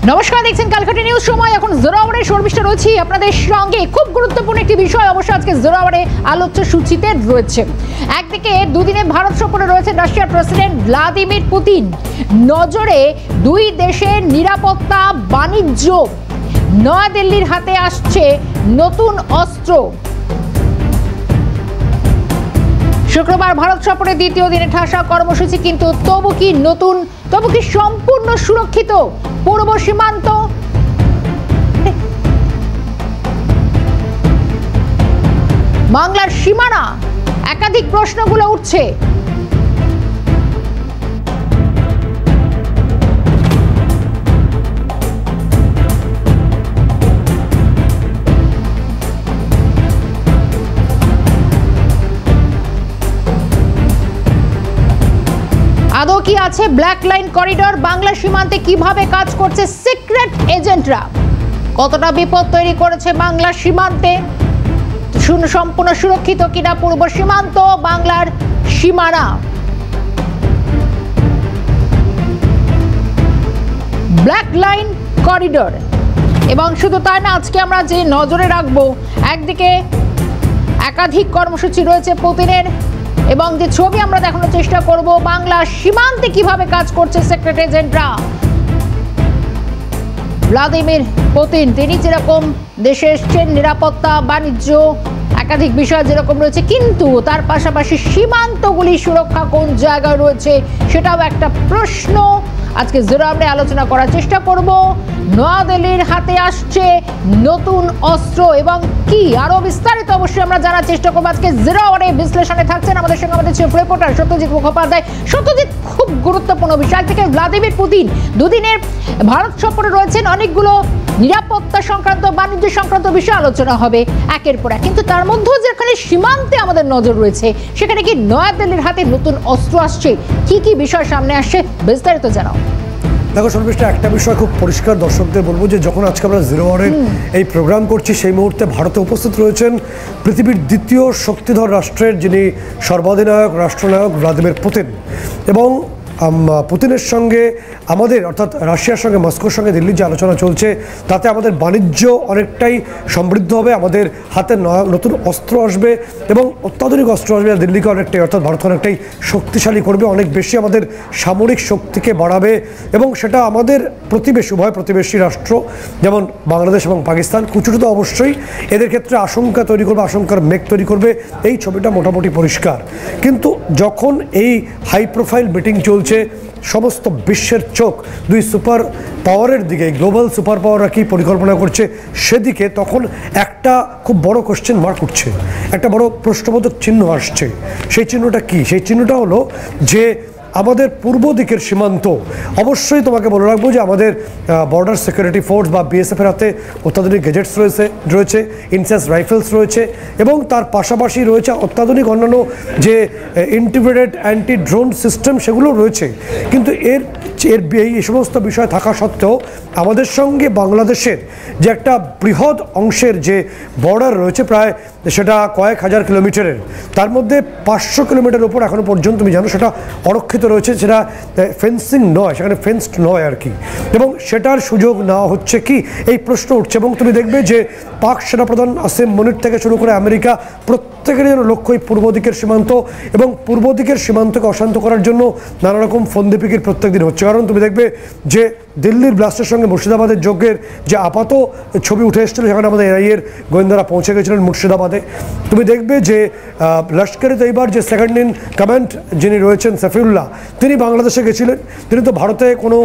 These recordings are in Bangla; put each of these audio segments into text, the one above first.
নমস্কার, দেখছেন ক্যালকাটা নিউজ সময়। এখন জোরাওয়ারে শর্মিষ্ঠা রয়েছি আপনাদের সঙ্গে। খুব গুরুত্বপূর্ণ একটি বিষয় অবশ্য আজকে জোরাওয়ারে আলোচ্য সূচিতে রয়েছে। একদিকে দুদিনে ভারত সফরে রয়েছে রাশিয়ার প্রেসিডেন্ট ভ্লাদিমির পুতিন। নজরে দুই দেশের নিরাপত্তা, বাণিজ্য। নয়াদিল্লির হাতে আসছে নতুন অস্ত্র। শুক্রবার ভারত সফরে দ্বিতীয় দিনে ঠাসা কর্মসূচি, কিন্তু তবু কি সম্পূর্ণ সুরক্ষিত পূর্ব সীমান্ত? বাংলার সীমানা, একাধিক প্রশ্নগুলো উঠছে। আদৌ কি আছে ব্ল্যাক লাইন করিডোর? বাংলা সীমান্তে কিভাবে কাজ করছে সিক্রেট এজেন্টরা? কতটা বিপদ তৈরি করেছে বাংলা সীমান্তে? সম্পূর্ণ সুরক্ষিত কিনা পূর্ব সীমান্ত, বাংলার সীমানা? Black line corridor. এবং শুধু তাই না, আজকে আমরা যে নজরে রাখবো, একদিকে একাধিক কর্মসূচি রয়েছে পুতিনের, এবং যে ছবি আমরা দেখানোর চেষ্টা করব বাংলা সীমান্তে কিভাবে কাজ করছে সিক্রেট এজেন্টরা। ভ্লাদিমির পুতিন তিনি যেরকম দেশে এসছেন, নিরাপত্তা, বাণিজ্য, একাধিক বিষয় যেরকম রয়েছে, কিন্তু তার পাশাপাশি সীমান্তগুলি সুরক্ষা কোন জায়গায় রয়েছে সেটাও একটা প্রশ্ন। আজকে জোরাওয়ারে আলোচনা করার চেষ্টা করব। নয়াদিল্লির হাতে আসছে নতুন অস্ত্র এবং কি আরো বিস্তারিত অবশ্যই আমরা জানার চেষ্টা করবো। আজকে জোরাওয়ারে বিশ্লেষণে থাকছেন আমাদের সঙ্গে আমাদের চিফ রিপোর্টার সত্যজিৎ মুখোপাধ্যায়। সত্যজিৎ, খুব গুরুত্বপূর্ণ বিষয়। থেকে ভ্লাদিমির পুতিন দুদিনের ভারত সফরে রয়েছেন, অনেকগুলো নিরাপত্তা সংক্রান্ত, বাণিজ্য সংক্রান্ত বিষয় আলোচনা হবে একের পর এক, কিন্তু তার মধ্যেও যেখানে সীমান্তে আমাদের নজর রয়েছে সেখানে কি নয়াদিল্লির হাতে নতুন অস্ত্র আসছে? কি কি বিষয় সামনে আসছে বিস্তারিত জানাও। দেখো শর্মিষ্ঠা, একটা বিষয় খুব পরিষ্কার দর্শকদের বলবো যে যখন আজকে আমরা জোরাওয়ারের এই প্রোগ্রাম করছি, সেই মুহূর্তে ভারতে উপস্থিত রয়েছেন পৃথিবীর দ্বিতীয় শক্তিধর রাষ্ট্রের যিনি সর্বাধিনায়ক, রাষ্ট্রনায়ক ভ্লাদিমির পুতিন। এবং পুতিনের সঙ্গে আমাদের, অর্থাৎ রাশিয়ার সঙ্গে, মস্কোর সঙ্গে দিল্লির যে আলোচনা চলছে, তাতে আমাদের বাণিজ্য অনেকটাই সমৃদ্ধ হবে, আমাদের হাতে নতুন অস্ত্র আসবে এবং অত্যাধুনিক অস্ত্র আসবে, দিল্লিকে অনেকটাই, অর্থাৎ ভারতকে অনেকটাই শক্তিশালী করবে, অনেক বেশি আমাদের সামরিক শক্তিকে বাড়াবে। এবং সেটা আমাদের প্রতিবেশী, উভয় প্রতিবেশী রাষ্ট্র যেমন বাংলাদেশ এবং পাকিস্তান, কুচুটো তো অবশ্যই এদের ক্ষেত্রে আশঙ্কা তৈরি করবে, আশঙ্কার মেঘ তৈরি করবে। এই ছবিটা মোটামুটি পরিষ্কার। কিন্তু যখন এই হাই প্রোফাইল মিটিং চলছে, সমস্ত বিশ্বের চোখ দুই সুপার পাওয়ারের দিকে, গ্লোবাল সুপার পাওয়াররা কী পরিকল্পনা করছে সেদিকে, তখন একটা খুব বড় কোশ্চেন মার্ক উঠছে, একটা বড় প্রশ্নবোধক চিহ্ন আসছে। সেই চিহ্নটা কি? সেই চিহ্নটা হলো যে আমাদের পূর্ব দিকের সীমান্ত, অবশ্যই তোমাকে বলে রাখবো যে আমাদের বর্ডার সিকিউরিটি ফোর্স বা বিএসএফের হাতে অত্যাধুনিক গ্যাজেটস রয়েছে, ইনসেস রাইফেলস রয়েছে, এবং তার পাশাপাশি রয়েছে অত্যাধুনিক অন্যান্য যে ইন্টিগ্রেটেড অ্যান্টি ড্রোন সিস্টেম, সেগুলো রয়েছে। কিন্তু এর এই সমস্ত বিষয় থাকা সত্ত্বেও আমাদের সঙ্গে বাংলাদেশের যে একটা বৃহৎ অংশের যে বর্ডার রয়েছে, প্রায় সেটা কয়েক হাজার কিলোমিটারের, তার মধ্যে 500 কিলোমিটার উপর এখনও পর্যন্ত তুমি জানো সেটা অরক্ষিত রয়েছে, সেটা ফেন্সিং নয়, সেখানে ফেন্সড নয় আর কি। এবং সেটার সুযোগ নেওয়া হচ্ছে কি, এই প্রশ্ন উঠছে। এবং তুমি দেখবে যে পাক সেনাপ্রধান আসিম মনির থেকে শুরু করে আমেরিকা, প্রত্যেকের যেন লক্ষ্যই পূর্ব দিকের সীমান্ত, এবং পূর্ব দিকের সীমান্তকে অশান্ত করার জন্য নানা রকম ফন্দিপিকির প্রত্যেক দিন হচ্ছে। কারণ তুমি দেখবে যে দিল্লির ব্লাস্টের সঙ্গে মুর্শিদাবাদের যজ্ঞের যে আপাত ছবি উঠে এসেছিল, সেখানে আমাদের এনআইএর গোয়েন্দারা পৌঁছে গেছিলেন মুর্শিদাবাদে। তুমি দেখবে যে লস্করে তৈবার যে সেকেন্ড ইন কমান্ড যিনি রয়েছেন সফিউল্লাহ, তিনি বাংলাদেশে গেছিলেন। তিনি তো ভারতে কোনো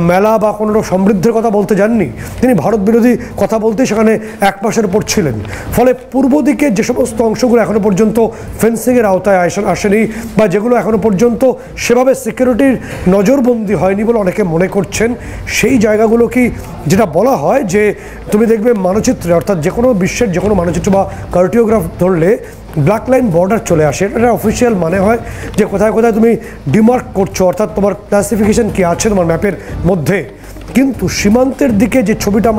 মেলা বা কোনো সমৃদ্ধির কথা বলতে যাননি, তিনি ভারত বিরোধী কথা বলতেই সেখানে এক মাসের উপর ছিলেন। ফলে পূর্ব দিকে যে সমস্ত অংশগুলো এখনও পর্যন্ত ফেন্সিংয়ের আওতায় আসেনি, বা যেগুলো এখনও পর্যন্ত সেভাবে সিকিউরিটির নজরবন্দি হয়নি বলে অনেকে মনে করছেন, সেই জায়গাগুলো কি, যেটা বলা হয় যে তুমি দেখবে মানচিত্রে, অর্থাৎ যে কোনো বিশ্বের যে কোনো মানচিত্র বা কার্টোগ্রাফ ধরলে ব্ল্যাক লাইন বর্ডার চলে আসে। এটা অফিসিয়াল মানে হয় যে কোথায় কোথায় তুমি ডিমার্ক করছো, অর্থাৎ তোমার ক্লাসিফিকেশন কি আছে তোমার ম্যাপের মধ্যে। কিন্তু সীমান্তের দিকে যে ছবিটা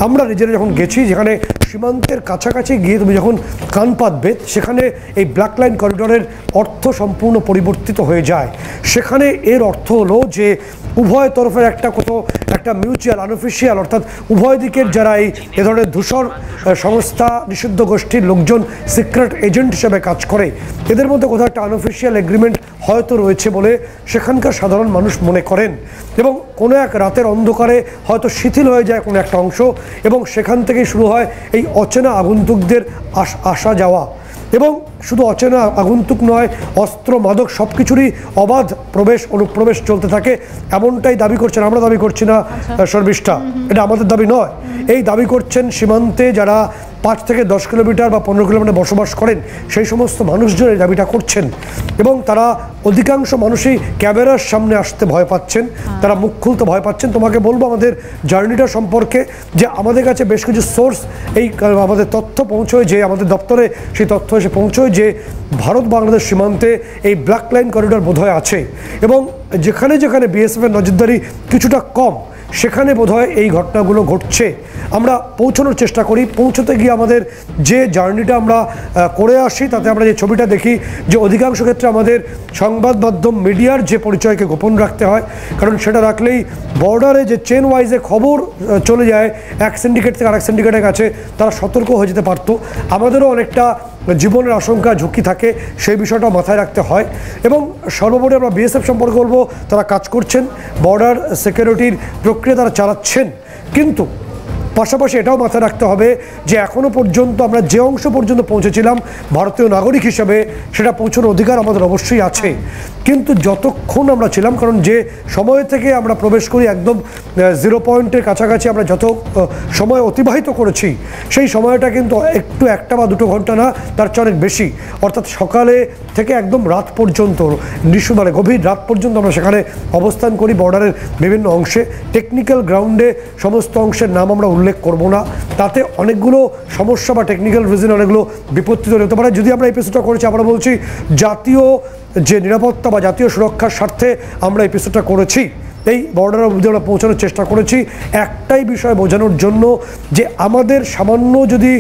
আমরা নিজেরা যখন গেছি, যেখানে সীমান্তের কাছাকাছি গিয়ে তুমি যখন কান পাতবে সেখানে এই ব্ল্যাক লাইন করিডোরের অর্থ সম্পূর্ণ পরিবর্তিত হয়ে যায়। সেখানে এর অর্থ হলো যে উভয় তরফের একটা মিউচুয়াল আনঅফিসিয়াল, অর্থাৎ উভয় দিকের যারা এ ধরনের ধূসর সংস্থা নিষিদ্ধ গোষ্ঠীর লোকজন সিক্রেট এজেন্ট হিসেবে কাজ করে, এদের মধ্যে কোথাও একটা আনঅফিসিয়াল এগ্রিমেন্ট হয়তো রয়েছে বলে সেখানকার সাধারণ মানুষ মনে করেন। এবং কোনো এক রাতের অন্ধকারে হয়তো শিথিল হয়ে যায় কোনো একটা অংশ, এবং সেখান থেকেই শুরু হয় এই অচেনা আগন্তুকদের আসা যাওয়া। এবং শুধু অচেনা আগন্তুক নয়, অস্ত্র মাদক সব কিছুরই অবাধ প্রবেশ অনুপ্রবেশ চলতে থাকে, এমনটাই দাবি করছেন। আমরা দাবি করছি না শর্মিষ্ঠা, এটা আমাদের দাবি নয়, এই দাবি করছেন সীমান্তে যারা 5 থেকে 10 কিলোমিটার বা 15 কিলোমিটার বসবাস করেন সেই সমস্ত মানুষজন এই দাবিটা করছেন। এবং তারা অধিকাংশ মানুষই ক্যামেরার সামনে আসতে ভয় পাচ্ছেন, তারা মুখ খুলতে ভয় পাচ্ছেন। তোমাকে বলবো আমাদের জার্নিটা সম্পর্কে, যে আমাদের কাছে বেশ কিছু সোর্স আমাদের তথ্য পৌঁছয়, যে আমাদের দপ্তরে সেই তথ্য এসে পৌঁছয় যে ভারত বাংলাদেশ সীমান্তে এই ব্ল্যাক লাইন করিডোর বোধহয় আছে, এবং যেখানে যেখানে বিএসএফের নজরদারি কিছুটা কম সেখানে বোধহয় এই ঘটনাগুলো ঘটছে। আমরা পৌঁছানোর চেষ্টা করি, পৌঁছতে গিয়ে আমাদের যে জার্নিটা আমরা করে আসি তাতে আমরা যে ছবিটা দেখি যে অধিকাংশ ক্ষেত্রে আমাদের সংবাদ মাধ্যম মিডিয়ার যে পরিচয়কে গোপন রাখতে হয়, কারণ সেটা রাখলেই বর্ডারে যে চেন ওয়াইজে খবর চলে যায় এক সিন্ডিকেট থেকে আরেক সিন্ডিকেটের কাছে, তারা সতর্ক হয়ে যেতে পারতো। আমাদেরও অনেকটা জীবনের আশঙ্কা ঝুঁকি থাকে, সেই বিষয়টা মাথায় রাখতে হয়। এবং সর্বোপরি আমরা বিএসএফ সম্পর্কে বলবো, তারা কাজ করছেন, বর্ডার সিকিউরিটির প্রক্রিয়া তারা চালাচ্ছেন, কিন্তু পাশাপাশি এটাও মাথায় রাখতে হবে যে এখনও পর্যন্ত আমরা যে অংশ পর্যন্ত পৌঁছেছিলাম ভারতীয় নাগরিক হিসেবে সেটা পৌঁছানোর অধিকার আমাদের অবশ্যই আছে। কিন্তু যতক্ষণ আমরা ছিলাম, কারণ যে সময় থেকে আমরা প্রবেশ করি একদম 0 পয়েন্টের কাছাকাছি আমরা যত সময় অতিবাহিত করেছি, সেই সময়টা কিন্তু একটু 1 বা 2 ঘন্টা না, তার চেয়ে অনেক বেশি। অর্থাৎ সকালে থেকে একদম রাত পর্যন্ত, মানে গভীর রাত পর্যন্ত আমরা সেখানে অবস্থান করি বর্ডারের বিভিন্ন অংশে। টেকনিক্যাল গ্রাউন্ডে সমস্ত অংশের নাম আমরা উল্লেখ করব না, তাতে অনেকগুলো সমস্যা বা টেকনিক্যাল রিজন অনেকগুলো বিপত্তি তৈরি হতে পারে। যদি আমরা এপিসোডটা করেছি, আমরা বলছি জাতীয় যে নিরাপত্তা বা জাতীয় সুরক্ষার স্বার্থে আমরা এপিসোডটা করেছি, এই বর্ডার অবধি আমরা পৌঁছানোর চেষ্টা করেছি একটাই বিষয় বোঝানোর জন্য যে আমাদের সামান্য যদি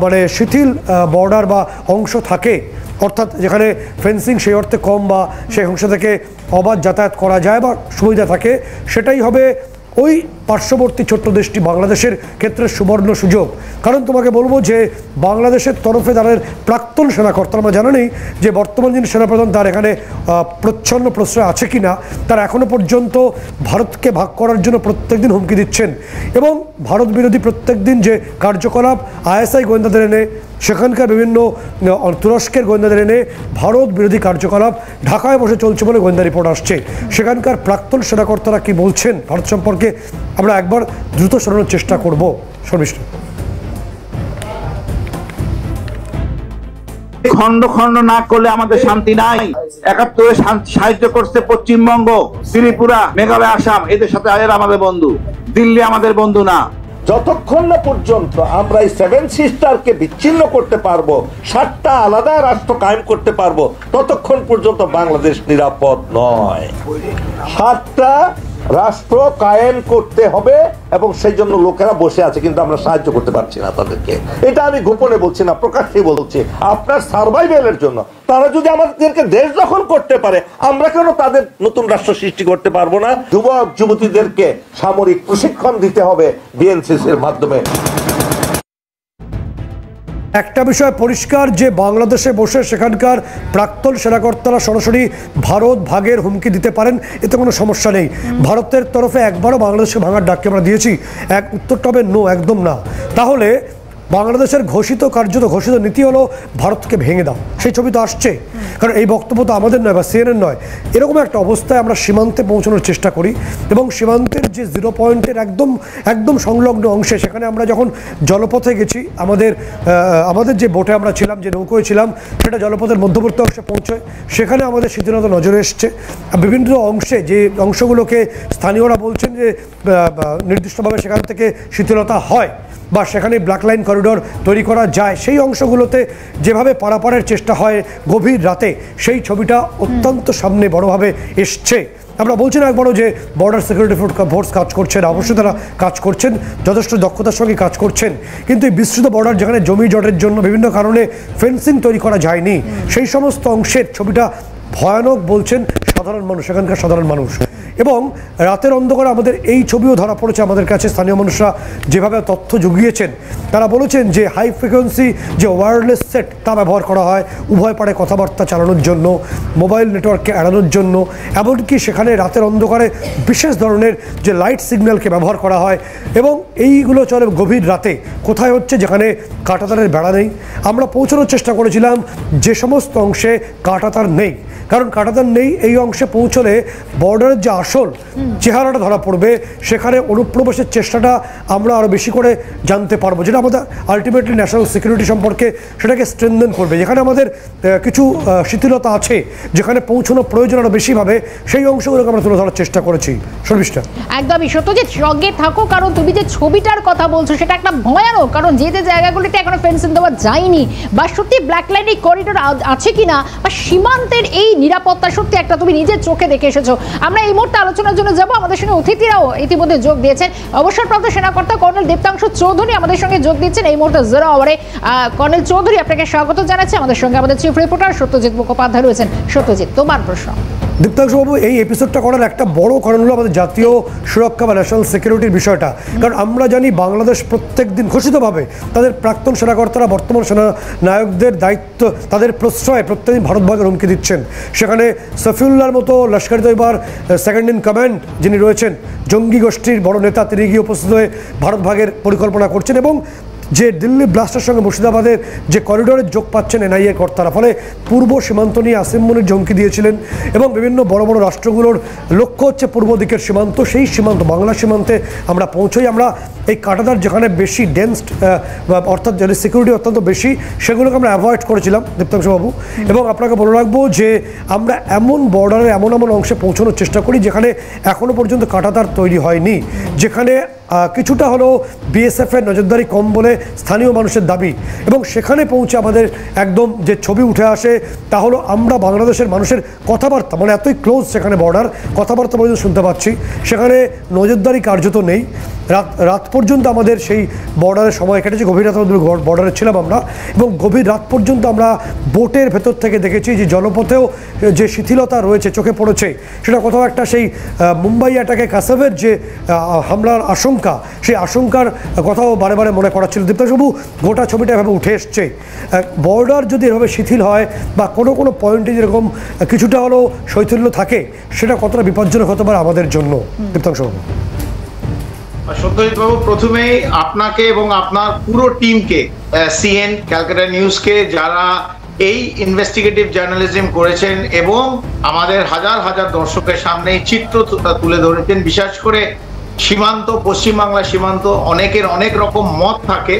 মানে শিথিল বর্ডার বা অংশ থাকে, অর্থাৎ যেখানে ফেন্সিং সেই অর্থে কম বা সেই অংশ থেকে অবাধ যাতায়াত করা যায় বা সুবিধা থাকে, সেটাই হবে ওই পার্শ্ববর্তী ছোট্ট দেশটি বাংলাদেশের ক্ষেত্রে সুবর্ণ সুযোগ। কারণ তোমাকে বলবো যে বাংলাদেশের তরফে তাদের প্রাক্তন সেনাকর্তা, আমরা জানা নেই যে বর্তমান যিনি সেনাপ্রধান তার এখানে প্রচ্ছন্ন প্রশ্রয় আছে কি না, তারা এখনও পর্যন্ত ভারতকে ভাগ করার জন্য প্রত্যেকদিন হুমকি দিচ্ছেন। এবং ভারত বিরোধী প্রত্যেক দিন যে কার্যকলাপ আইএসআই গোয়েন্দাদের এনে, সেখানকার বিভিন্ন তুরস্কের গোয়েন্দাদের এনে ভারত বিরোধী কার্যকলাপ ঢাকায় বসে চলছে বলে গোয়েন্দা রিপোর্ট আসছে। সেখানকার প্রাক্তন সেনাকর্তারা কি বলছেন ভারত সম্পর্কে আমরা একবার দ্রুত শোনানোর চেষ্টা করব। শর্মিষ্ঠা, খন্ড খন্ড না করলে আমাদের শান্তি নাই। 71-এ সাহায্য করছে পশ্চিমবঙ্গ, ত্রিপুরা, মেঘালয়, আসাম, এদের সাথে আমাদের বন্ধু। দিল্লি আমাদের বন্ধু না। যতক্ষণ না পর্যন্ত আমরা এই 7 সিস্টারকে বিচ্ছিন্ন করতে পারবো, 7টা আলাদা রাষ্ট্র কায়েম করতে পারবো, ততক্ষণ পর্যন্ত বাংলাদেশ নিরাপদ নয়। 7টা রাষ্ট্র কায়েম করতে হবে এবং সেই জন্য লোকেরা বসে আছে, কিন্তু আমরা সাহায্য করতে পারছি না তাদেরকে। এটা আমি গোপনে বলছি না, প্রকাশ্যে বলছি, আপনার সার্ভাইভেলের জন্য। তারা যদি আমাদেরকে দেশ দখল করতে পারে, আমরা কেন তাদের নতুন রাষ্ট্র সৃষ্টি করতে পারবো না? যুবক যুবতীদেরকে সামরিক প্রশিক্ষণ দিতে হবে বিএনসিসির মাধ্যমে। একটা বিষয় পরিষ্কার যে বাংলাদেশে বসে সেখানকার প্রাক্তন সেনাকর্তারা সরাসরি ভারত ভাগের হুমকি দিতে পারেন, এতে কোনো সমস্যা নেই। ভারতের তরফে একবারও বাংলাদেশকে ভাঙার ডাককে আমরা দিয়েছি, উত্তরটা হবে নো, একদম না। তাহলে বাংলাদেশের কার্যত ঘোষিত নীতি হলো ভারতকে ভেঙে দাও, সেই ছবি তো আসছে। কারণ এই বক্তব্য তো আমাদের নয় বা সিএনএন নয়। এরকম একটা অবস্থায় আমরা সীমান্তে পৌঁছানোর চেষ্টা করি, এবং সীমান্তের যে 0 পয়েন্টের একদম সংলগ্ন অংশে, সেখানে আমরা যখন জলপথে গেছি, আমাদের যে বোটে আমরা ছিলাম, যে নৌকোয় ছিলাম, সেটা জলপথের মধ্যবর্তী অংশে পৌঁছয়। সেখানে আমাদের শিথিলতা নজরে এসছে। বিভিন্ন অংশে যে অংশগুলোকে স্থানীয়রা বলছেন যে নির্দিষ্টভাবে সেখান থেকে শিথিলতা হয় বা সেখানে ব্ল্যাক লাইন করিডোর তৈরি করা যায়, সেই অংশগুলোতে যেভাবে পারাপারের চেষ্টা হয় গভীর রাতে, সেই ছবিটা অত্যন্ত সামনে বড়ভাবে এসছে। আমরা বলছি না একবারও যে বর্ডার সিকিউরিটি ফোর্স কাজ করছেন, অবশ্যই তারা কাজ করছেন, যথেষ্ট দক্ষতার সঙ্গে কাজ করছেন, কিন্তু এই বিস্তৃত বর্ডার যেখানে জমি জটের জন্য বিভিন্ন কারণে ফেন্সিং তৈরি করা যায়নি, সেই সমস্ত অংশের ছবিটা ভয়ানক বলছেন সাধারণ মানুষ, এখানকার সাধারণ মানুষ। এবং রাতের অন্ধকারে আমাদের এই ছবিও ধরা পড়েছে আমাদের কাছে। স্থানীয় মানুষরা যেভাবে তথ্য জুগিয়েছেন, তারা বলেছেন যে হাই ফ্রিকোয়েন্সি যে ওয়্যারলেস সেট তা ব্যবহার করা হয় উভয় পারে কথাবার্তা চালানোর জন্য, মোবাইল নেটওয়ার্ককে এড়ানোর জন্য, এমনকি সেখানে রাতের অন্ধকারে বিশেষ ধরনের যে লাইট সিগন্যালকে ব্যবহার করা হয়, এবং এইগুলো চলে গভীর রাতে। কোথায় হচ্ছে? যেখানে কাঁটাতারের বেড়া নেই। আমরা পৌঁছানোর চেষ্টা করেছিলাম যে সমস্ত অংশে কাঁটাতার নেই, কারণ কাঁটাতার নেই এই অংশে পৌঁছলে বর্ডারের যে আসল চেহারাটা ধরা পড়বে, সেখানে অনুপ্রবেশের চেষ্টাটা আমরা আরও বেশি করে জানতে পারবো, যেটা আমাদের আলটিমেটলি ন্যাশনাল সিকিউরিটি সম্পর্কে সেটাকে স্ট্রেনথেন করবে। যেখানে আমাদের কিছু শিথিলতা আছে, যেখানে পৌঁছানো প্রয়োজন আরও বেশিভাবে, সেই অংশগুলোকে আমরা তুলে ধরার চেষ্টা করেছি। শর্মিষ্ঠা, একদমই সত্যজিৎ, সঙ্গে থাকো, কারণ তুমি যে ছবিটার কথা বলছো সেটা একটা ভয়ানক, কারণ যে যে জায়গাগুলিতে এখনো ফেন্সিং দেওয়া যায়নি, বা সত্যি ব্ল্যাক লাইন করিডোর আছে কিনা, বা সীমান্তের এই নিরাপত্তা সত্যি একটা তুমি নিজের চোখে দেখে এসেছো। আমরা এই মুহূর্তে আলোচনার জন্য যাব, আমাদের সঙ্গে অতিথিরাও ইতিমধ্যে যোগ দিয়েছেন। অবসরপ্রাপ্ত সেনাকর্তা কর্নেল দীপ্তাংশু চৌধুরী আমাদের সঙ্গে যোগ দিচ্ছেন এই মুহূর্তে 0 আওয়ারে। কর্নেল চৌধুরী, আপনাকে স্বাগত জানাচ্ছি। আমাদের সঙ্গে আমাদের চিফ রিপোর্টার সত্যজিৎ মুখোপাধ্যায় রয়েছেন। সত্যজিৎ, তোমার প্রশ্ন। দীপ্তাংশুবাবু, এই এপিসোডটা করার একটা বড় কারণ হলো আমাদের জাতীয় সুরক্ষা বা ন্যাশনাল সিকিউরিটির বিষয়টা। কারণ আমরা জানি বাংলাদেশ প্রত্যেক দিন ঘোষিতভাবে তাদের প্রাক্তন সেনাকর্তারা বর্তমান সেনা নায়কদের দায়িত্ব, তাদের প্রশ্রয়ে প্রত্যেকদিন ভারত ভাগের হুমকি দিচ্ছেন। সেখানে সফিউল্লাহর মতো লস্কর তৈবার সেকেন্ড ইন কমান্ড যিনি রয়েছেন, জঙ্গি গোষ্ঠীর বড় নেতা, তিনি গিয়ে উপস্থিত হয়ে ভারত ভাগের পরিকল্পনা করছেন, এবং যে দিল্লি ব্লাস্টের সঙ্গে মুর্শিদাবাদের যে করিডোরের যোগ পাচ্ছেন এনআইএ কর্তারা, ফলে পূর্ব সীমান্ত নিয়ে আসিম মুনির হুমকি দিয়েছিলেন। এবং বিভিন্ন বড় বড় রাষ্ট্রগুলোর লক্ষ্য হচ্ছে পূর্ব দিকের সীমান্ত, সেই সীমান্ত বাংলা সীমান্তে আমরা পৌঁছই। আমরা এই কাঁটাতার যেখানে বেশি ডেন্সড, অর্থাৎ যেখানে সিকিউরিটি অত্যন্ত বেশি, সেগুলোকে আমরা অ্যাভয়েড করেছিলাম দীপ্তাংশুবাবু। এবং আপনাকে বলে রাখবো যে আমরা এমন বর্ডারের এমন এমন অংশে পৌঁছানোর চেষ্টা করি যেখানে এখনও পর্যন্ত কাঁটাতার তৈরি হয়নি, যেখানে কিছুটা হলেও বিএসএফের নজরদারি কম বলে স্থানীয় মানুষের দাবি। এবং সেখানে পৌঁছে আমাদের একদম যে ছবি উঠে আসে তা হলো আমরা বাংলাদেশের মানুষের কথাবার্তা, মানে এতই ক্লোজ সেখানে বর্ডার, কথাবার্তা পর্যন্ত শুনতে পাচ্ছি। সেখানে নজরদারি কার্যত নেই। রাত পর্যন্ত আমাদের সেই বর্ডারের সময় কেটেছে, গভীর রাত বর্ডারে ছিলাম আমরা, এবং গভীর রাত পর্যন্ত আমরা বোটের ভেতর থেকে দেখেছি যে জলপথেও যে শিথিলতা রয়েছে চোখে পড়েছে, সেটা কোথাও একটা সেই মুম্বাই অ্যাটাকে কাসাভের যে হামলার আশঙ্কা, সেই আশঙ্কার কথাও বারে বারে মনে করাচ্ছিল। দীপ্তাংশুবাবু, গোটা ছবিটা এভাবে উঠে এসছে। বর্ডার যদি এভাবে শিথিল হয় বা কোনো কোনো পয়েন্টে যেরকম কিছুটা হলেও শৈথিল্য থাকে, সেটা কতটা বিপজ্জনক হতে পারে আমাদের জন্য? দীপ্তাংশুবাবু। সত্যজিৎ বাবু, প্রথমেই আপনাকে এবং আপনার পুরো টিমকে, সিএন, ক্যালকাটা নিউজকে, যারা এই ইনভেস্টিগেটিভ জার্নালিজম করেছেন এবং আমাদের হাজার হাজার দর্শকের সামনে এই চিত্র তুলে ধরেছেন। বিশেষ করে সীমান্ত, পশ্চিমবাংলার সীমান্ত, অনেকের অনেক রকম মত থাকে।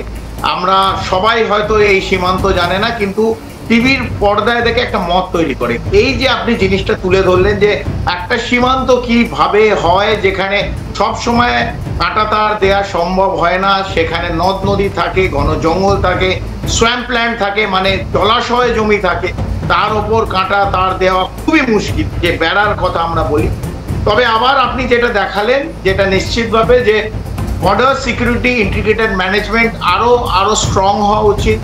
আমরা সবাই হয়তো এই সীমান্ত জানে না, কিন্তু টিভির পর্দায় দেখে একটা মত তৈরি করে। এই যে আপনি জিনিসটা তুলে ধরলেন যে একটা সীমান্ত কিভাবে হয়, যেখানে সব সময় কাঁটাতার দেওয়া সম্ভব হয় না, সেখানে নদ নদী থাকে, ঘন জঙ্গল থাকে, সোয়াম্পল্যান্ড থাকে, মানে জলাশয় জমি থাকে, তার ওপর কাঁটা তার দেওয়া খুবই মুশকিল, যে বেড়ার কথা আমরা বলি। তবে আবার আপনি যেটা দেখালেন, যেটা নিশ্চিতভাবে যে বর্ডার সিকিউরিটি ইন্টিগ্রেটেড ম্যানেজমেন্ট আরো স্ট্রং হওয়া উচিত।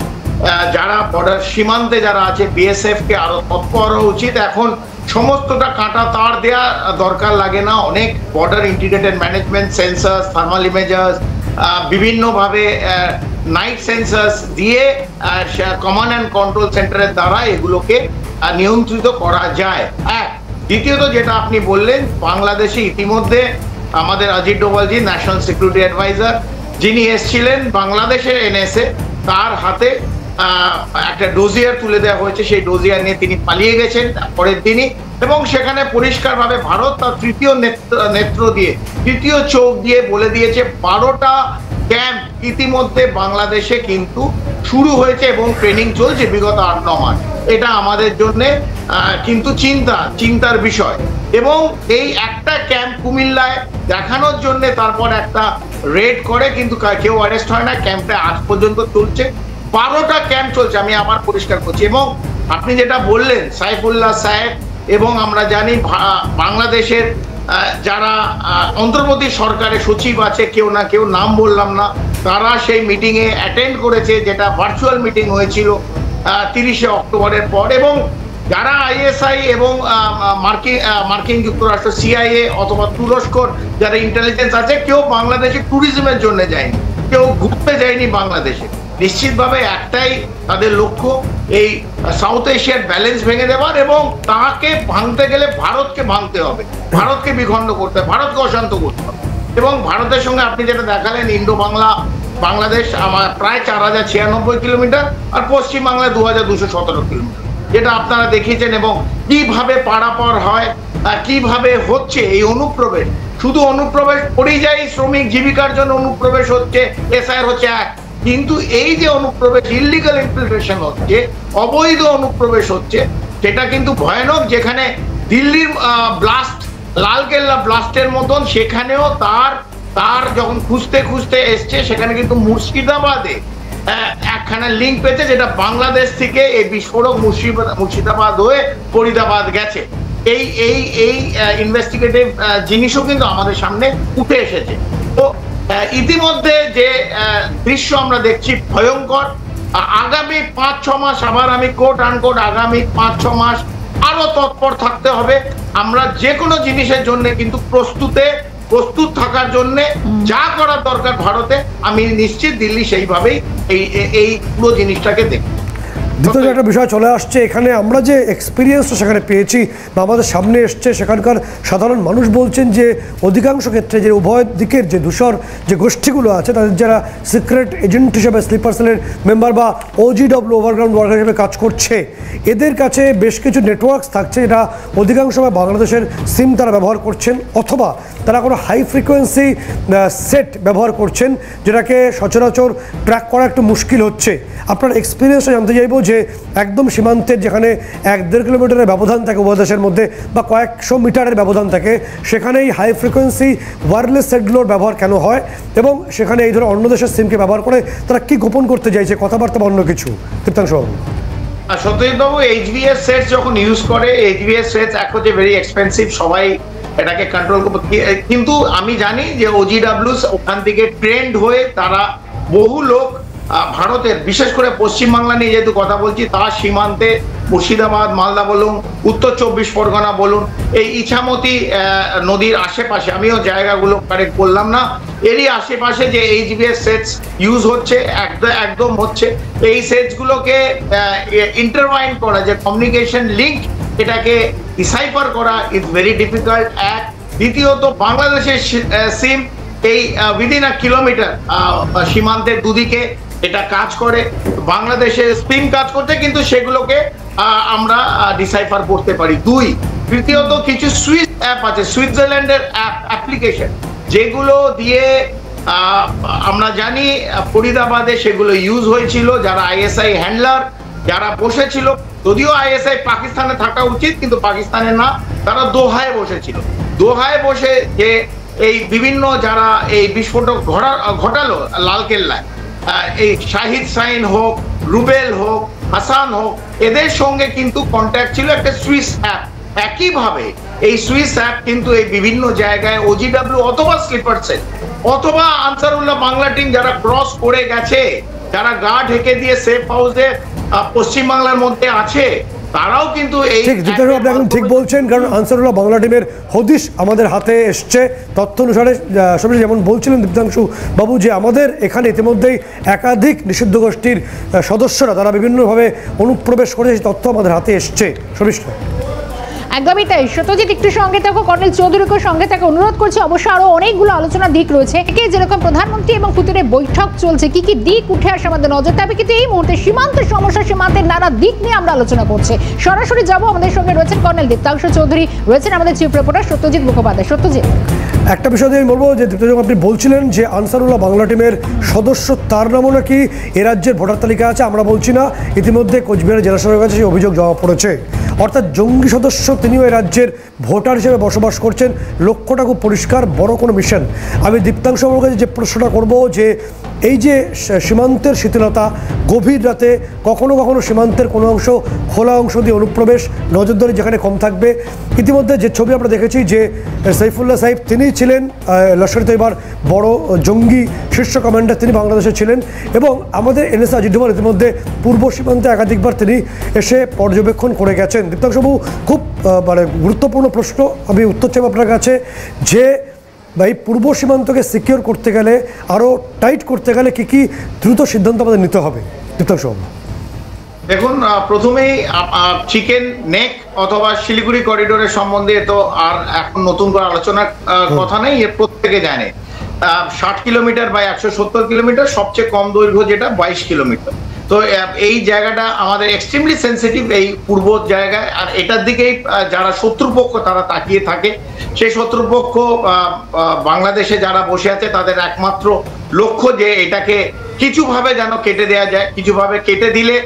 যারা বর্ডার সীমান্তে যারা আছে, বিএসএফ কে আরো তৎপর হওয়া উচিত। এখন সমস্তটা কাঁটা তার দেওয়া দরকার লাগে না, অনেক border integrated management, sensors, thermal imagers, বিভিন্নভাবে নাইট সেন্সার্স দিয়ে কমান্ড অ্যান্ড কন্ট্রোল সেন্টারের দ্বারা এগুলোকে নিয়ন্ত্রিত করা যায়। দ্বিতীয়ত যেটা আপনি বললেন, বাংলাদেশে ইতিমধ্যে আমাদের অজিত ডোভালজি, ন্যাশনাল সিকিউরিটি অ্যাডভাইজার, যিনি এসেছিলেন বাংলাদেশের এনএসএ, তার হাতে একটা ডোজিয়ার তুলে দেওয়া হয়েছে। সেই ডোজিয়ার নিয়ে তিনি পালিয়ে গেছেন পরের দিনই, এবং সেখানে পরিষ্কারভাবে ভারত তার তৃতীয় নেত্র দিয়ে, তৃতীয় চোখ দিয়ে বলে দিয়েছে 12টা ক্যাম্প ইতিমধ্যে বাংলাদেশে কিন্তু শুরু হয়েছে এবং ট্রেনিং চলছে বিগত 8-9 মাস। এটা আমাদের জন্য কিন্তু চিন্তার বিষয়। এবং এই একটা ক্যাম্প কুমিল্লায় দেখানোর জন্য তারপর একটা রেড করে, কিন্তু কেউ অ্যারেস্ট হয় না। ক্যাম্পে আজ পর্যন্ত চলছে, 12টা ক্যাম্প চলছে, আমি আবার পরিষ্কার করছি। এবং আপনি যেটা বললেন, সাইফুল্লাহ সাহেব এবং আমরা জানি বাংলাদেশের যারা অন্তর্বর্তী সরকারের সচিব আছে, কেউ না কেউ, নাম বললাম না, তারা সেই মিটিংয়ে অ্যাটেন্ড করেছে, যেটা ভার্চুয়াল মিটিং হয়েছিল 30শে অক্টোবরের পর। এবং যারা আইএসআই এবং মার্কিন যুক্তরাষ্ট্র সিআইএ অথবা তুরস্কর যারা ইন্টেলিজেন্স আছে, কেউ বাংলাদেশে ট্যুরিজমের জন্য যায়নি, কেউ ঘুরতে যায়নি বাংলাদেশে। নিশ্চিতভাবে একটাই তাদের লক্ষ্য, এই সাউথ এশিয়ার ব্যালেন্স ভেঙে দেওয়ার, এবং তাকে ভাঙতে গেলে ভারতকে ভাঙতে হবে, ভারতকে বিখণ্ড করতে হবে, ভারতকে অশান্ত করতে হবে। এবং ভারতের সঙ্গে আপনি যেটা দেখালেন, ইন্ডো বাংলাদেশ আমার প্রায় 4096 কিলোমিটার, আর পশ্চিম বাংলায় 2217 কিলোমিটার, যেটা আপনারা দেখিয়েছেন। এবং কিভাবে পারাপার হয়, কিভাবে হচ্ছে এই অনুপ্রবেশ, শুধু অনুপ্রবেশ পরিযায়ী শ্রমিক জীবিকার জন্য অনুপ্রবেশ হচ্ছে, এসআইআর হচ্ছে এক, কিন্তু এই যে অনুপ্রবেশ, ইললিগাল ইনফিলট্রেশন হচ্ছে, অবৈধ অনুপ্রবেশ হচ্ছে, সেটা কিন্তু ভয়ানক। যেখানে দিল্লির ব্লাস্ট, লালকেল্লা ব্লাস্টের মতন, সেখানেও তার যখন খুঁজতে খুঁজতে এসছে, সেখানে কিন্তু মুর্শিদাবাদে একখানা লিঙ্ক পেয়েছে, যেটা বাংলাদেশ থেকে এই বিস্ফোরক মুর্শিদাবাদ হয়ে ফরিদাবাদ গেছে। এই ইনভেস্টিগেটিভ জিনিসও কিন্তু আমাদের সামনে উঠে এসেছে। তো ইতিমধ্যে যে দৃশ্য আমরা দেখছি ভয়ঙ্কর। আগামী 5-6 মাস, আবার আমি কোট আনকোট আগামী 5-6 মাস আরো তৎপর থাকতে হবে। আমরা যে কোনো জিনিসের জন্য কিন্তু প্রস্তুত থাকার জন্য যা করার দরকার ভারতে, আমি নিশ্চিত দিল্লি সেইভাবেই এই পুরো জিনিসটাকে দেখি। দ্বিতীয় একটা বিষয় চলে আসছে এখানে, আমরা যে এক্সপিরিয়েন্সটা সেখানে পেয়েছি বা আমাদের সামনে এসছে, সেখানকার সাধারণ মানুষ বলছেন যে অধিকাংশ ক্ষেত্রে যে উভয় দিকের যে ধূসর যে গোষ্ঠীগুলো আছে, তাদের যারা সিক্রেট এজেন্ট হিসেবে স্লিপার সেলের মেম্বার বা OGW ওভারগ্রাউন্ড ওয়ার্কার হিসেবে কাজ করছে, এদের কাছে বেশ কিছু নেটওয়ার্কস থাকছে, যেটা অধিকাংশ সময় বাংলাদেশের সিম তারা ব্যবহার করছেন, অথবা তারা কোনো হাই ফ্রিকোয়েন্সি সেট ব্যবহার করছেন, যেটাকে সচরাচর ট্র্যাক করা একটু মুশকিল হচ্ছে। আপনার এক্সপিরিয়েন্সটা জানতে চাইব যে একদম সীমান্তের যেখানে 1-1.5 কিলোমিটারের ব্যবধান থাকে উভয় দেশের মধ্যে, বা কয়েকশো মিটারের ব্যবধান থাকে, সেখানে এই হাই ফ্রিকোয়েন্সি ওয়্যারলেস সেটগুলোর ব্যবহার কেন হয়, এবং সেখানে এই ধরনের অন্য দেশের সিমকে ব্যবহার করে তারা কি গোপন করতে চাইছে, কথাবার্তা বা অন্য কিছু? দীপ্তাংশুবাবু। সত্যজিৎ বাবু, HBS সেটস যখন ইউজ করে, HBS সেটস এক হচ্ছে ভেরি এক্সপেন্সিভ, সবাই এটাকে কন্ট্রোল করবে, কিন্তু আমি জানি যে OGWs ওখান থেকে ট্রেন্ড হয়ে তারা বহু লোক ভারতের, বিশেষ করে পশ্চিমবাংলা নিয়ে যেহেতু কথা বলছি, তার সীমান্তে মুর্শিদাবাদ, মালদা বলুন, উত্তর 24 পরগনা বলুন, এই ইছামতি নদীর আশেপাশে, আমিও জায়গাগুলো কারেক্ট বললাম না, এরই আশেপাশে যে HBS সেটস ইউজ হচ্ছে, একদম হচ্ছে, এই সেটসগুলোকে ইন্টারমাইন করা, যে কমিউনিকেশন লিঙ্ক, এটাকে ডিসাইফার করা ইজ ভেরি ডিফিকাল্ট। এক, দ্বিতীয়ত বাংলাদেশের সিম এই উইদিন আ কিলোমিটার সীমান্তের দুদিকে এটা কাজ করে, বাংলাদেশের সিম কাজ করতে, কিন্তু সেগুলোকে আমরা ডিসাইফার করতে পারি। 2, তৃতীয়ত কিছু সুইস অ্যাপ আছে, সুইজারল্যান্ডের অ্যাপ্লিকেশন, যেগুলো দিয়ে আমরা জানি ফরিদাবাদে সেগুলো ইউজ হয়েছিল, যারা আইএসআই হ্যান্ডলার যারা বসেছিল, যদিও আইএসআই পাকিস্তানে থাকা উচিত, কিন্তু পাকিস্তানে না, তারা দোহায় বসেছিল। দোহায় বসে যে এই বিভিন্ন যারা এই বিস্ফোরক ঘটালো লালকেল্লায়, এই শাহিদ শাহিন হোক, রুবেল হোক, হাসান হোক, এদের সঙ্গে কিন্তু কন্ট্যাক্ট ছিল একটা সুইস অ্যাপ। একইভাবে এই সুইস অ্যাপ কিন্তু এই বিভিন্ন জায়গায় OGW অথবা স্লিপার সেল অথবা আনসারুল্লাহ বাংলা টিম যারা ক্রস করে গেছে, যারা গা ঢেকে দিয়ে সেফ হাউসে পশ্চিমবাংলার মধ্যে আছে, তারাও কিন্তু এই আপনি এখন ঠিক বলছেন, কারণ আনসারুল্লাহ বাংলা টিমের হদিশ আমাদের হাতে এসছে। তথ্য অনুসারে সবাই যেমন বলছিলেন দীপ্তাংশু বাবু, যে আমাদের এখানে ইতিমধ্যেই একাধিক নিষিদ্ধ গোষ্ঠীর সদস্যরা তারা বিভিন্নভাবে অনুপ্রবেশ করে, সেই তথ্য আমাদের হাতে এসছে। শর্মিষ্ঠা। একদমই তাই। সত্যজিৎ একটু সঙ্গে থাকো, কর্নেল চৌধুরীকে সঙ্গে থাকো অনুরোধ করছি। অবশ্য আরো অনেকগুলো আলোচনার দিক রয়েছে, যেরকম প্রধানমন্ত্রী এবং পুতিনের বৈঠক চলছে, কি কি দিক উঠে আসে আমাদের নজর থাকবে, কিন্তু এই মুহূর্তে সীমান্তের সমস্যা, সীমান্তের নানা দিক নিয়ে আমরা আলোচনা করছি। সরাসরি যাব, আমাদের সঙ্গে রয়েছেন কর্নেল দীপ্তাংশু চৌধুরী, রয়েছেন আমাদের চিফ রিপোর্টার সত্যজিৎ মুখোপাধ্যায়। সত্যজিৎ, একটা বিষয় দিয়ে আমি বলবো যে দীপ্তাংশু, আপনি বলছিলেন যে আনসারুল্লাহ বাংলা টিমের সদস্য, তার নামও নাকি এ রাজ্যের ভোটার তালিকা আছে। আমরা বলছি না, ইতিমধ্যে কোচবিহার জেলা শাসকের কাছে সেই অভিযোগ জমা পড়েছে। অর্থাৎ জঙ্গি সদস্য তিনিও এই রাজ্যের ভোটার হিসেবে বসবাস করছেন। লক্ষ্যটা খুব পরিষ্কার, বড় কোনো মিশন। আমি দীপ্তাংশ বাবুর কাছে যে প্রশ্নটা করব যে এই যে সীমান্তের শিথিলতা, গভীর রাতে কখনো কখনো সীমান্তের কোনো অংশ খোলা অংশ দিয়ে অনুপ্রবেশ, নজরদারি যেখানে কম থাকবে, ইতিমধ্যে যে ছবি আমরা দেখেছি যে সাইফুল্লাহ সাহেব তিনি ছিলেন লস্কর তৈবার বড় জঙ্গি শীর্ষ কমান্ডার, তিনি বাংলাদেশে ছিলেন এবং আমাদের এনএস আজিজ ডোভাল ইতিমধ্যে পূর্ব সীমান্তে একাধিকবার তিনি এসে পর্যবেক্ষণ করে গেছেন। দীপ্তাংশবাবু, খুব মানে গুরুত্বপূর্ণ প্রশ্ন, আমি উত্তর চাই আপনার কাছে যে এই পূর্ব সীমান্তকে সিকিউর করতে গেলে, আরও টাইট করতে গেলে কী কী দ্রুত সিদ্ধান্ত আমাদের নিতে হবে? দীপ্তাংশবাবু, দেখুন, প্রথমেই চিকেন নেক অথবা শিলিগুড়ি করিডোরের সম্বন্ধে তো আর এখন নতুন করে আলোচনার কথা নেই, এর প্রত্যেকে জানে 60 কিলোমিটার বা 170 কিলোমিটার, সবচেয়ে কম দৈর্ঘ্য যেটা 22 কিলোমিটার। তো এই জায়গাটা আমাদের এক্সট্রিমলি সেন্সিটিভ, এই পূর্ব জায়গায়। আর এটার দিকেই যারা শত্রুপক্ষ তারা তাকিয়ে থাকে। সেই শত্রুপক্ষ বাংলাদেশে যারা বসে আছে তাদের একমাত্র লক্ষ্য যে এটাকে কিছুভাবে যেন কেটে দেওয়া যায়। কিছুভাবে কেটে দিলে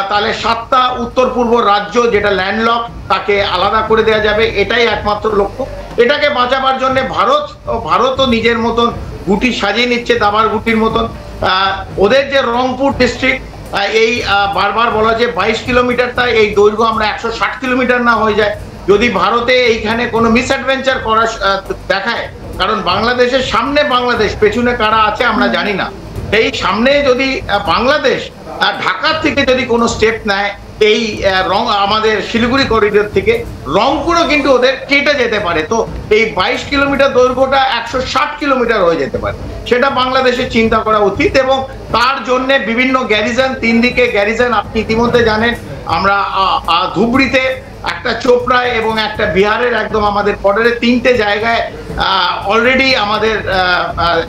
তাহলে 7টা উত্তর পূর্ব রাজ্য যেটা ল্যান্ডলক তাকে আলাদা করে দেওয়া যাবে, এটাই একমাত্র লক্ষ্য। এটাকে বাঁচাবার জন্য ভারতও নিজের মতন গুটি সাজিয়ে নিচ্ছে, দাবার গুটির মতন। ওদের যে রংপুর ডিস্ট্রিক্ট, এই বারবার বলা যে 22 কিলোমিটারটা এই দৈর্ঘ্য আমরা 160 কিলোমিটার না হয়ে যায়। যদি ভারতে এইখানে কোনো মিসঅ্যাডভেঞ্চার করা দেখায়, কারণ বাংলাদেশের সামনে বাংলাদেশ, পেছনে কারা আছে আমরা জানি না। এই সামনে যদি বাংলাদেশ ঢাকার থেকে যদি কোনো স্টেপ নেয়, এই আমাদের শিলিগুড়ি করিডোর থেকে রংপুরও কিন্তু ওদের কেটে যেতে পারে। তো এই 22 কিলোমিটার দৈর্ঘ্যটা 160 কিলোমিটার হয়ে যেতে পারে, সেটা বাংলাদেশের চিন্তা করা উচিত। এবং তার জন্য বিভিন্ন গ্যারিজন, 3 দিকে গ্যারিজন আপনি ইতিমধ্যে জানেন। আমরা ধুবড়িতে একটা, চোপড়ায় এবং একটা বিহারের একদম আমাদের বর্ডারে 3টে জায়গায় অলরেডি আমাদের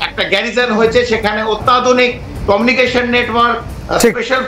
একটা গ্যারিজন হয়েছে। সেখানে অত্যাধুনিক কমিউনিকেশন নেটওয়ার্ক,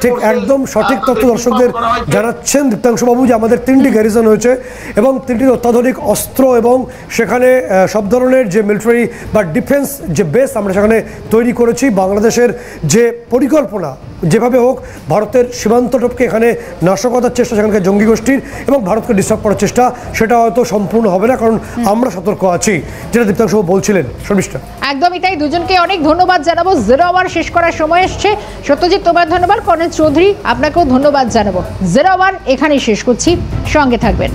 ঠিক একদম সঠিক তথ্য দর্শকদের জানাচ্ছেন দীপ্তাংশবাবু যে আমাদের 3টি গ্যারিজন হয়েছে এবং 3টি অত্যাধুনিক অস্ত্র এবং সেখানে সব ধরনের যে মিলিটারি বা ডিফেন্স যে বেস আমরা সেখানে তৈরি করেছি। বাংলাদেশের যে পরিকল্পনা যেভাবে হোক ভারতের সীমান্ত টপকে এখানে নাশকতার চেষ্টা, সেখানকার জঙ্গি গোষ্ঠীর এবং ভারতকে ডিস্টার্ব করার চেষ্টা, সেটা হয়তো সম্পূর্ণ হবে না, কারণ আমরা সতর্ক আছি, যেটা দীপ্তাংশবাবু বলছিলেন। শর্মিষ্ঠা, একদমই তাই। দুজনকে অনেক ধন্যবাদ জানাবো। 0 আওয়ার শেষ করার সময় এসছে। সত্যজিৎ, তোমার ধন্যবাদ। কর্নেল চৌধুরী, আপনাকেও ধন্যবাদ জানাবো। 0 আওয়ার এখানেই শেষ করছি, সঙ্গে থাকবেন।